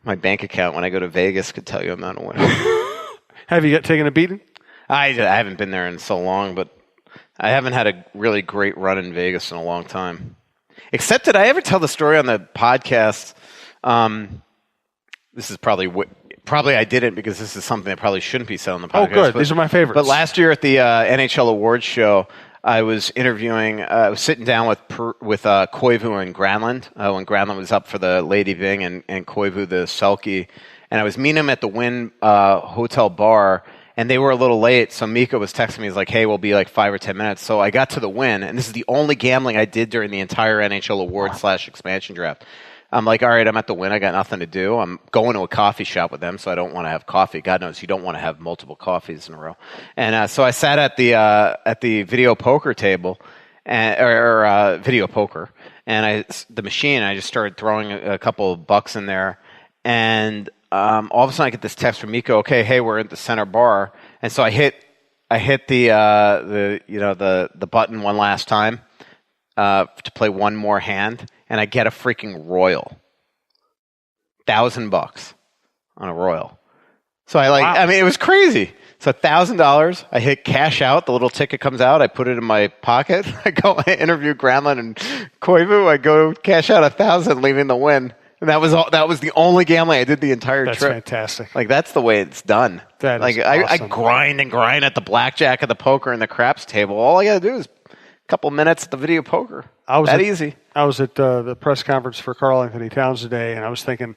my bank account when I go to Vegas could tell you I'm not a winner. Have you taken a beating? I haven't been there in so long, but I haven't had a really great run in Vegas in a long time. Except did I ever tell the story on the podcast? This is probably I didn't because this is something that probably shouldn't be said on the podcast. Oh, good. These are my favorites. But last year at the NHL Awards show, I was interviewing. I was sitting down with Koivu and Granlund when Granlund was up for the Lady Byng and Koivu the Selke, and I was meeting him at the Wynn Hotel bar. And they were a little late, so Mika was texting me. He's like, hey, we'll be like 5 or 10 minutes. So I got to the Wynn, and this is the only gambling I did during the entire NHL Awards / expansion draft. I'm like, all right, I'm at the Wynn. I got nothing to do. I'm going to a coffee shop with them, so I don't want to have coffee. God knows you don't want to have multiple coffees in a row. And so I sat at the video poker table, or video poker, and the machine. I just started throwing a couple of bucks in there, and all of a sudden I get this text from Miko. Okay, hey, we're at the center bar, and so I hit the button one last time to play one more hand, and I get a freaking royal, $1,000 on a royal. So I mean, it was crazy. So $1,000, I hit cash out. The little ticket comes out. I put it in my pocket. I go interview Granlund and Koivu. I go cash out $1,000, leaving the Wynn. And that was all. That was the only gambling I did the entire trip. That's fantastic. Like that's the way it's done. That like is I awesome. grind and grind at the blackjack, at the poker, and the craps table. All I got to do is a couple minutes at the video poker. Easy. I was at the press conference for Karl Anthony Towns today, and I was thinking,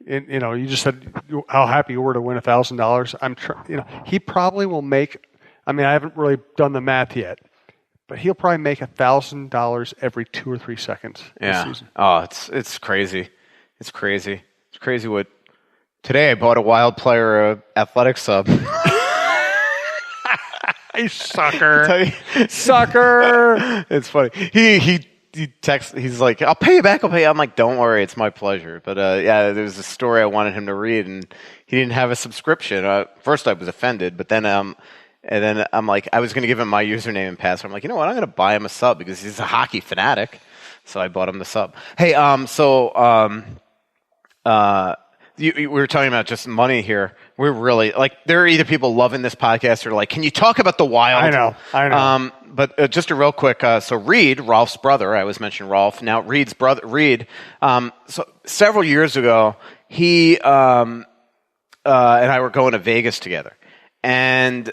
you just said how happy you were to win $1,000. He probably will make. I mean, I haven't really done the math yet, but he'll probably make $1,000 every 2 or 3 seconds this season. Oh, it's crazy. It's crazy. It's crazy what... Today I bought a Wild Player athletic sub. You sucker. Sucker. It's funny. He texts, he's like, I'll pay you back, I'm like, don't worry, it's my pleasure. But there was a story I wanted him to read, and he didn't have a subscription. First I was offended, but then I'm like, I was going to give him my username and password. I'm like, you know what, I'm going to buy him a sub because he's a hockey fanatic. So I bought him the sub. Hey, we were talking about just money here. We're really like, there are either people loving this podcast or like, can you talk about the Wild? I know. But just a real quick, so Reed, Rolf's brother, I always mention Rolf. Now Reed's brother, Reed. So several years ago, he and I were going to Vegas together, and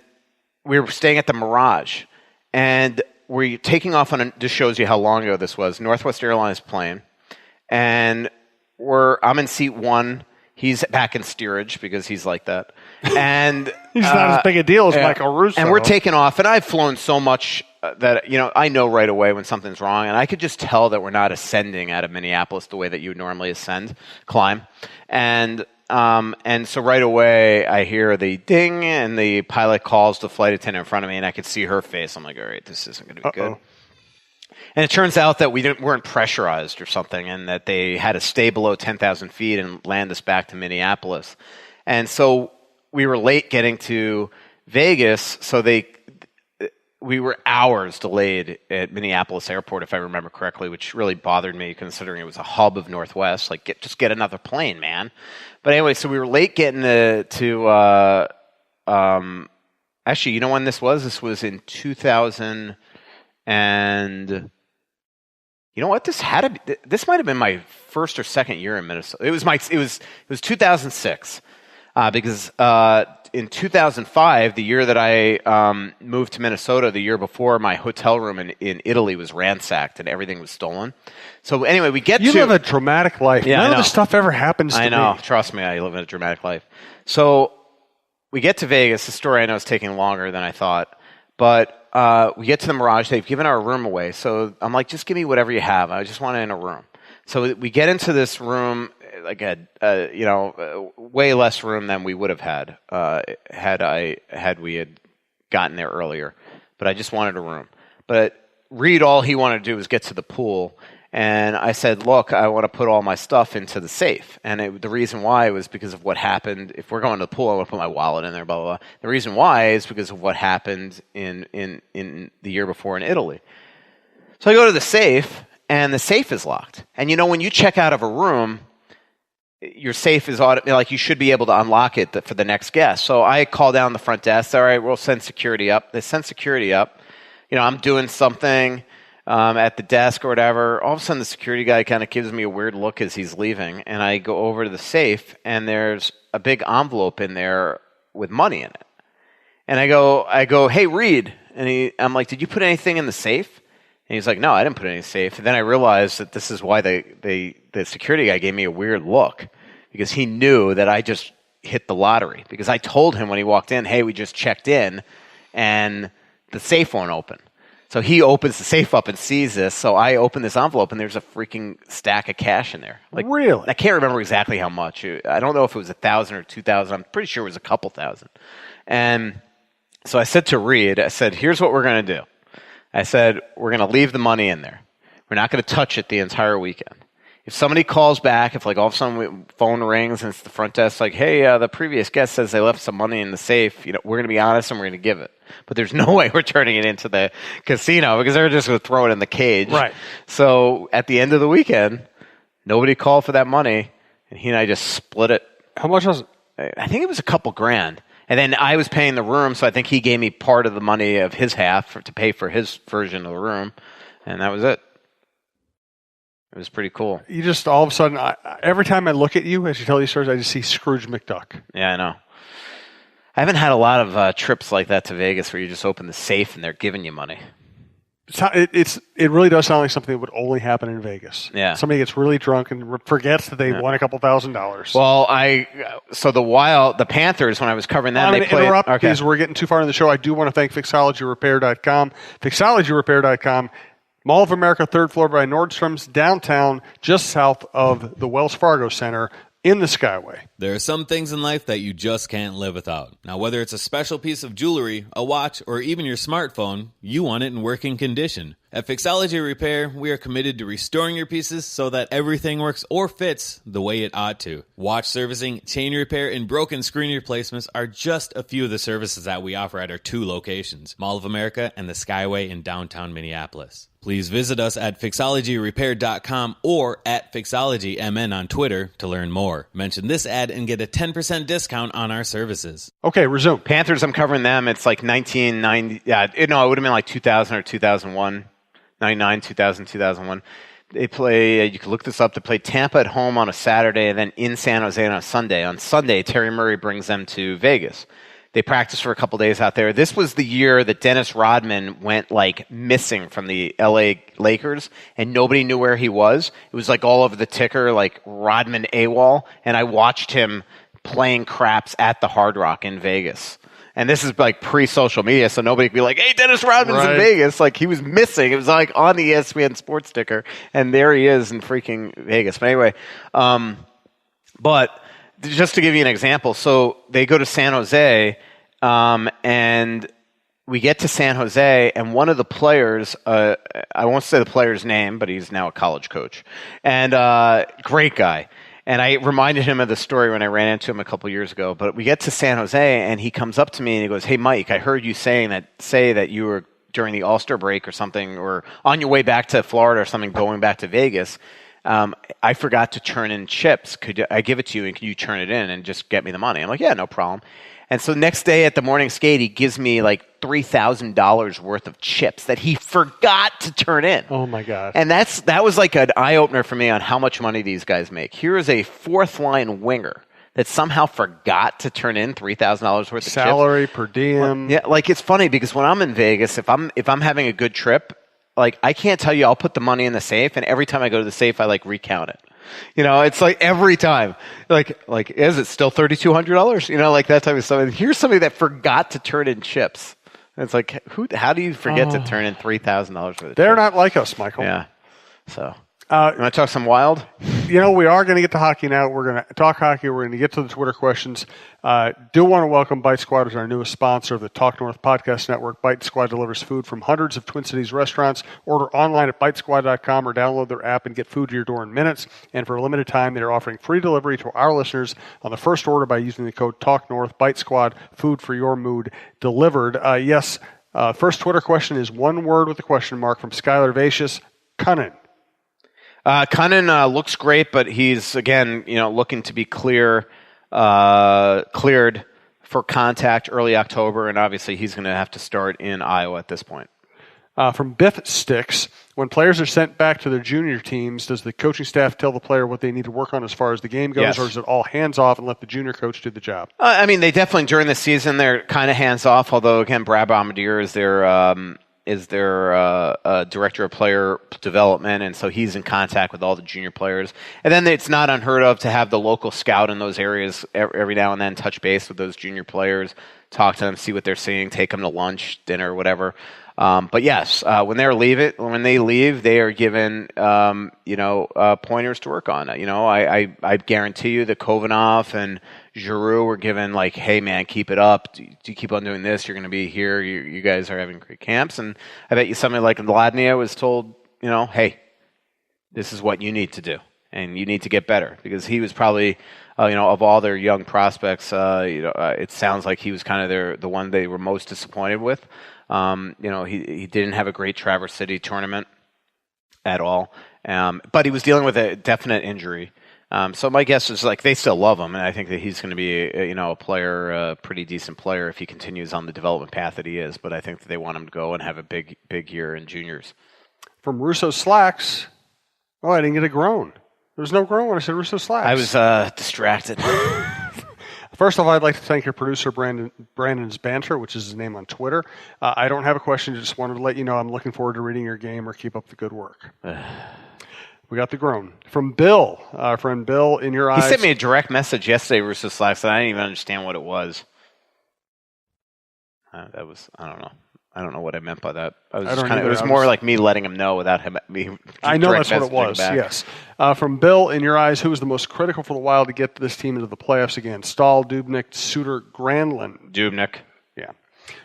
we were staying at the Mirage, and we're taking off on this shows you how long ago this was. Northwest Airlines plane, and I'm in seat 1. He's back in steerage because he's like that, and he's not as big a deal as Michael Russo. And we're taking off, and I've flown so much that I know right away when something's wrong, and I could just tell that we're not ascending out of Minneapolis the way that you would normally climb, and so right away I hear the ding, and the pilot calls the flight attendant in front of me, and I could see her face. I'm like, all right, this isn't going to be good. And it turns out that we weren't pressurized or something, and that they had to stay below 10,000 feet and land us back to Minneapolis. And so we were late getting to Vegas, so we were hours delayed at Minneapolis Airport, if I remember correctly, which really bothered me considering it was a hub of Northwest. Like, just get another plane, man. But anyway, so we were late getting to actually, you know when this was? This was in 2000. And you know what? This might have been my first or second year in Minnesota. It was 2006 because in 2005, the year that I moved to Minnesota, the year before, my hotel room in Italy was ransacked and everything was stolen. So anyway, you live a dramatic life. Yeah, None of this stuff ever happens to me. I know. Trust me, I live in a dramatic life. So we get to Vegas. The story I know is taking longer than I thought, but. We get to the Mirage. They've given our room away. So I'm like, just give me whatever you have. I just want it in a room. So we get into this room, like way less room than we would have had had we gotten there earlier. But I just wanted a room. But Reed, all he wanted to do was get to the pool. And I said, look, I want to put all my stuff into the safe. And the reason why was because of what happened. If we're going to the pool, I want to put my wallet in there, blah, blah, blah. The reason why is because of what happened in the year before in Italy. So I go to the safe, and the safe is locked. And when you check out of a room, your safe is like you should be able to unlock it for the next guest. So I call down the front desk. All right, we'll send security up. They send security up. I'm doing something at the desk or whatever. All of a sudden, the security guy kind of gives me a weird look as he's leaving, and I go over to the safe, and there's a big envelope in there with money in it. And I go, hey, Reed. And I'm like, did you put anything in the safe? And he's like, no, I didn't put any in the safe. And then I realized that this is why the security guy gave me a weird look, because he knew that I just hit the lottery. Because I told him when he walked in, hey, we just checked in, and the safe won't open. So he opens the safe up and sees this. So I open this envelope, and there's a freaking stack of cash in there. Like, really? I can't remember exactly how much. I don't know if it was 1,000 or 2,000. I'm pretty sure it was a couple thousand. And so I said to Reed, I said, here's what we're going to do. I said, we're going to leave the money in there. We're not going to touch it the entire weekend. If somebody calls back, if like all of a sudden phone rings and it's the front desk, like, hey, the previous guest says they left some money in the safe, we're going to be honest and we're going to give it. But there's no way we're turning it into the casino because they're just going to throw it in the cage. Right. So at the end of the weekend, nobody called for that money, and he and I just split it. How much was it? I think it was a couple grand. And then I was paying the room, so I think he gave me part of the money of his half to pay for his version of the room, and that was it. It was pretty cool. You just, all of a sudden, every time I look at you as you tell these stories, I just see Scrooge McDuck. Yeah, I know. I haven't had a lot of trips like that to Vegas where you just open the safe and they're giving you money. It really does sound like something that would only happen in Vegas. Yeah. Somebody gets really drunk and forgets that they won a couple $1,000s. Well, the Panthers, when I was covering that, I'm going to interrupt okay. because we're getting too far in the show. I do want to thank Fixologyrepair.com. Fixologyrepair.com, Mall of America, 3rd floor by Nordstrom's, downtown, just south of the Wells Fargo Center in the Skyway. There are some things in life that you just can't live without. Now, whether it's a special piece of jewelry, a watch, or even your smartphone, you want it in working condition. At Fixology Repair, we are committed to restoring your pieces so that everything works or fits the way it ought to. Watch servicing, chain repair, and broken screen replacements are just a few of the services that we offer at our 2 locations, Mall of America and the Skyway in downtown Minneapolis. Please visit us at Fixologyrepair.com or at FixologyMN on Twitter to learn more. Mention this ad and get a 10% discount on our services. Okay, resume. Panthers, I'm covering them. It's like 1990. Yeah, it would have been like 2000 or 2001. 99, 2000, 2001. They play, you can look this up, they play Tampa at home on a Saturday and then in San Jose on a Sunday. On Sunday, Terry Murray brings them to Vegas. They practice for a couple days out there. This was the year that Dennis Rodman went like missing from the LA Lakers and nobody knew where he was. It was like all over the ticker, like Rodman AWOL. And I watched him playing craps at the Hard Rock in Vegas. And this is like pre-social media, so nobody could be like, hey, Dennis Rodman's in Vegas. Like, he was missing. It was like on the ESPN sports ticker, and there he is in freaking Vegas. But anyway, but just to give you an example, so they go to San Jose, and we get to San Jose, and one of the players, I won't say the player's name, but he's now a college coach, and great guy. And I reminded him of the story when I ran into him a couple years ago. But we get to San Jose, and he comes up to me and he goes, hey, Mike, I heard you say that you were during the All-Star break or something, or on your way back to Florida or something, going back to Vegas. I forgot to turn in chips. Could I give it to you, and can you turn it in and just get me the money? I'm like, yeah, no problem. And so next day at the morning skate, he gives me like $3,000 worth of chips that he forgot to turn in. Oh, my God. And that was like an eye-opener for me on how much money these guys make. Here is a fourth-line winger that somehow forgot to turn in $3,000 worth of salary, chips. per diem. Well, yeah, like it's funny because when I'm in Vegas, if I'm having a good trip, like I can't tell you, I'll put the money in the safe, and every time I go to the safe, I like recount it. It's like every time, like is it still $3,200? Like that type of stuff. And here's somebody that forgot to turn in chips. And it's like, how do you forget to turn in $3,000 worth of They're chips? not like us, Michael. Yeah. So, you want to talk some wild? We are going to get to hockey now. We're going to talk hockey. We're going to get to the Twitter questions. Do want to welcome Bite Squad as our newest sponsor of the Talk North Podcast Network. Bite Squad delivers food from hundreds of Twin Cities restaurants. Order online at bitesquad.com or download their app and get food to your door in minutes. And for a limited time, they are offering free delivery to our listeners on the first order by using the code TalkNorth. Bite Squad, food for your mood delivered. Yes, first Twitter question is one word with a question mark from Skylar Vicious. Cunnin. Cunnin looks great, but he's again, looking to be cleared for contact early October, and obviously he's going to have to start in Iowa at this point. From Biff Sticks, when players are sent back to their junior teams, does the coaching staff tell the player what they need to work on as far as the game goes, Yes. or is it all hands off and let the junior coach do the job? They definitely during the season they're kind of hands off. Although again, Brad Bombardier is their director of player development, and so he's in contact with all the junior players. And then it's not unheard of to have the local scout in those areas every now and then touch base with those junior players, talk to them, see what they're seeing, take them to lunch, dinner, whatever. But yes, when they leave, they are given pointers to work on. I guarantee you that Kovanov and Giroux were given like, hey man, keep it up. Do you keep on doing this? You're going to be here. You guys are having great camps. And I bet you somebody like Vladnia was told, hey, this is what you need to do, and you need to get better, because he was probably, of all their young prospects, it sounds like he was kind of the one they were most disappointed with. He didn't have a great Traverse City tournament at all, but he was dealing with a definite injury. So my guess is like they still love him, and I think that he's going to be a player, a pretty decent player if he continues on the development path that he is. But I think that they want him to go and have a big year in juniors. From Russo Slacks, I didn't get a groan. There was no groan when I said Russo Slacks. I was distracted. First of all, I'd like to thank your producer, Brandon's Banter, which is his name on Twitter. I don't have a question. Just wanted to let you know I'm looking forward to reading your game, or keep up the good work. We got the groan. From Bill, our friend Bill, in your eyes. He sent me a direct message yesterday, Russo Slacks, and I didn't even understand what it was. I don't know what I meant by that. It was more like me letting him know without him. I know that's what it was. Back. Yes. From Bill, in your eyes, who was the most critical for the Wild to get this team into the playoffs again? Stahl, Dubnyk, Suter, Granlund. Dubnyk. Yeah.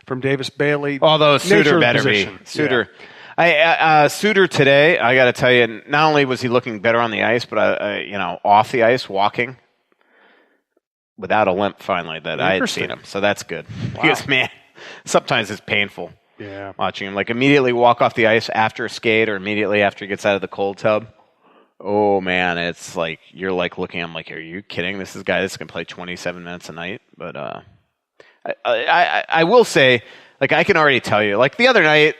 From Davis Bailey. Although Suter better position. be Suter. Yeah. Suter today, I got to tell you, not only was he looking better on the ice, but off the ice, walking without a limp. Finally, that I had seen him, so that's good. Wow. Because man, sometimes it's painful. Yeah. Watching him like immediately walk off the ice after a skate, or immediately after he gets out of the cold tub. Oh man, it's like you're like looking. I'm like, are you kidding? This is a guy that's going to play 27 minutes a night. But I will say, like I can already tell you, like the other night.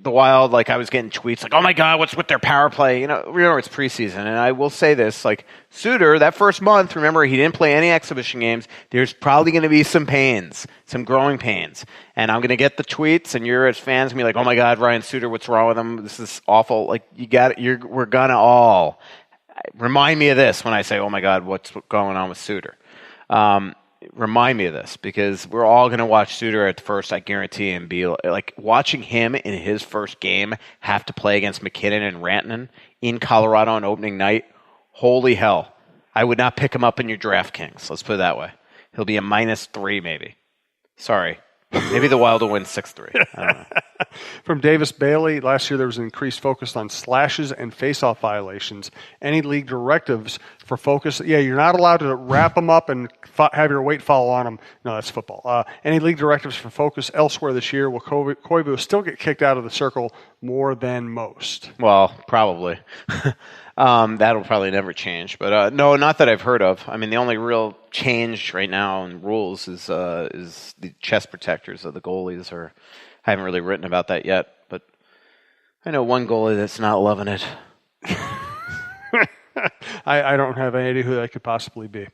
The Wild, like I was getting tweets like, oh my God, what's with their power play? Remember it's preseason. And I will say this, like Suter, that first month, remember he didn't play any exhibition games. There's probably going to be some pains, some growing pains. And I'm going to get the tweets, and you're as fans going to be like, oh my God, Ryan Suter, what's wrong with him? This is awful. Like we're going to all remind me of this when I say, oh my God, what's going on with Suter? Remind me of this, because we're all going to watch Suter at first, I guarantee, and be like watching him in his first game have to play against McKinnon and Rantanen in Colorado on opening night. Holy hell. I would not pick him up in your DraftKings. Let's put it that way. He'll be a -3 maybe. Sorry. Maybe the Wild will win 6-3. I don't know. From Davis Bailey, last year there was an increased focus on slashes and face-off violations. Any league directives for focus? Yeah, you're not allowed to wrap them up and have your weight follow on them. No, that's football. Any league directives for focus elsewhere this year? Will Koivu still get kicked out of the circle more than most? Well, probably. That'll probably never change. But no, not that I've heard of. I mean, the only real change right now in rules is the chest protectors of the goalies. I haven't really written about that yet, but I know one goalie that's not loving it. I don't have any idea who that could possibly be.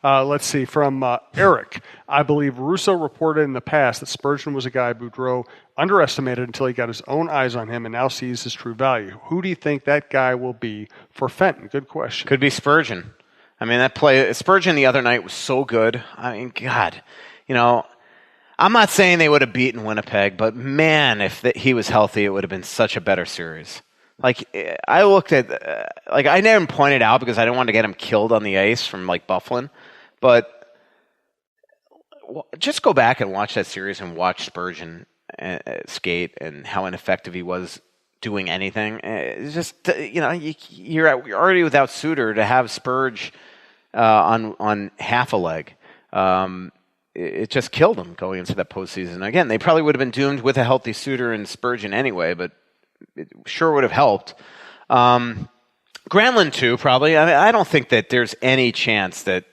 Let's see. From Eric, I believe Russo reported in the past that Spurgeon was a guy Boudreau underestimated until he got his own eyes on him and now sees his true value. Who do you think that guy will be for Fenton? Good question. Could be Spurgeon. I mean, Spurgeon the other night was so good. I mean, God, I'm not saying they would have beaten Winnipeg, but man, if he was healthy, it would have been such a better series. Like, I looked at, I never pointed out because I didn't want to get him killed on the ice from, Bufflin, but just go back and watch that series and watch Spurgeon skate and how ineffective he was doing anything. It's just, you're already without Suter to have Spurge on half a leg. It just killed them going into that postseason. Again, they probably would have been doomed with a healthy Suter and Spurgeon anyway, but it sure would have helped. Granlund too, probably. I mean, I don't think that there's any chance that